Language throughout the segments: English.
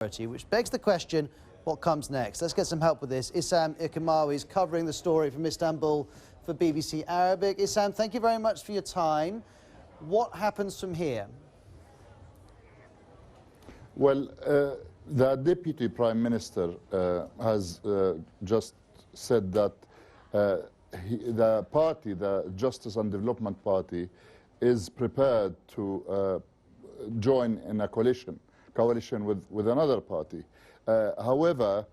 which begs the question, what comes next? Let's get some help with this. Issam Ikamawi is covering the story from Istanbul for BBC Arabic. Issam, thank you very much for your time. What happens from here? Well, the Deputy Prime Minister has just said that the party, the Justice and Development Party, is prepared to join in a coalition with another party. However,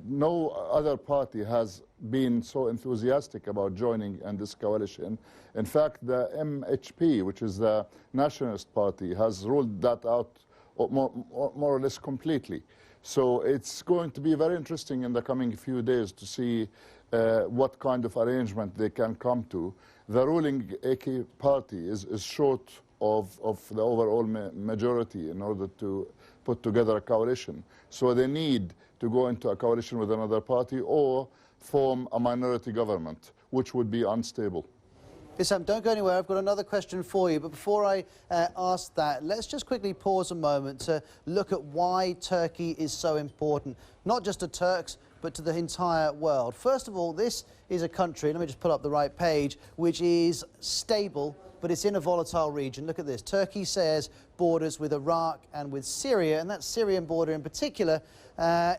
no other party has been so enthusiastic about joining in this coalition. In fact, the MHP, which is the Nationalist Party, has ruled that out more or less completely. So it's going to be very interesting in the coming few days to see what kind of arrangement they can come to. The ruling AK party is short of the overall majority in order to put together a coalition. So they need to go into a coalition with another party or form a minority government, which would be unstable. Issam, don't go anywhere. I've got another question for you. But before I ask that, let's just quickly pause a moment to look at why Turkey is so important, not just to Turks, but to the entire world. First of all, this is a country, let me just pull up the right page, which is stable, but it's in a volatile region. Look at this. Turkey shares borders with Iraq and with Syria, and that Syrian border in particular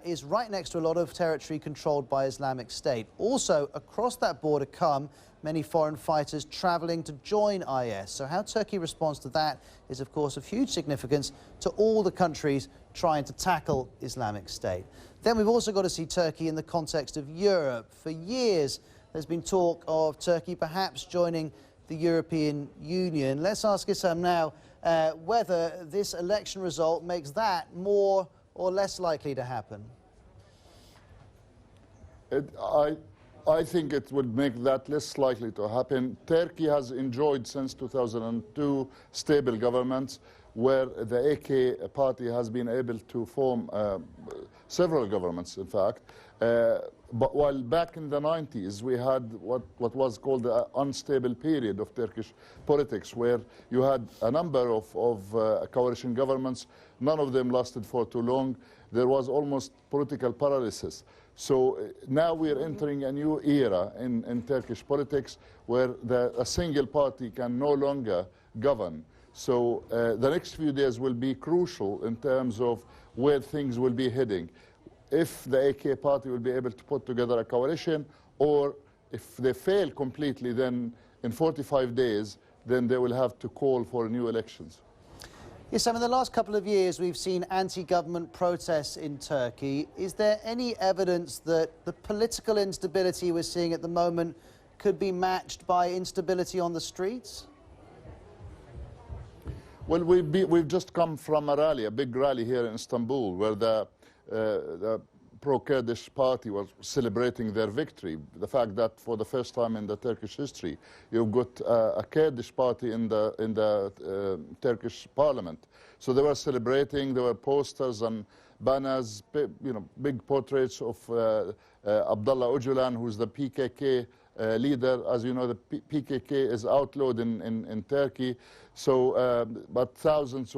is right next to a lot of territory controlled by Islamic State. Also, across that border come many foreign fighters travelling to join IS. So how Turkey responds to that is, of course, of huge significance to all the countries trying to tackle Islamic State. Then we've also got to see Turkey in the context of Europe. For years, there's been talk of Turkey perhaps joining the European Union. Let's ask Issam now whether this election result makes that more or less likely to happen. I think it would make that less likely to happen. Turkey has enjoyed since 2002 stable governments where the AK party has been able to form several governments, in fact. But while back in the 90s, we had what was called the unstable period of Turkish politics, where you had a number of coalition governments. None of them lasted for too long. There was almost political paralysis. So now we're entering a new era in Turkish politics where a single party can no longer govern. So the next few days will be crucial in terms of where things will be heading. If the AK party will be able to put together a coalition, or if they fail completely, then in 45 days, then they will have to call for new elections. Yes, Sam, in the last couple of years, we've seen anti-government protests in Turkey. Is there any evidence that the political instability we're seeing at the moment could be matched by instability on the streets? Well, we've just come from a rally, a big rally here in Istanbul, where the pro-Kurdish party was celebrating their victory. The fact that for the first time in the Turkish history, you've got a Kurdish party in the Turkish parliament. So they were celebrating, there were posters and banners, big portraits of Abdullah Öcalan, who's the PKK leader. As you know, the PKK is outlawed in Turkey. So, but thousands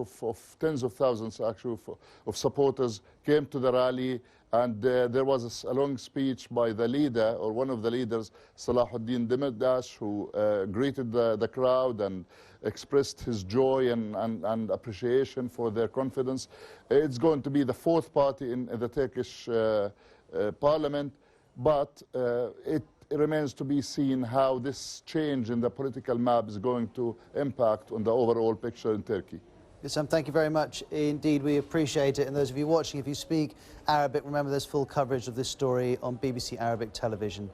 tens of thousands actually of supporters came to the rally, and there was a long speech by the leader, or one of the leaders, Salahuddin Demirtas, who greeted the crowd and expressed his joy and appreciation for their confidence. It's going to be the fourth party in the Turkish parliament, but it remains to be seen how this change in the political map is going to impact on the overall picture in Turkey. Issam, thank you very much indeed. We appreciate it. And those of you watching, if you speak Arabic, remember there's full coverage of this story on BBC Arabic television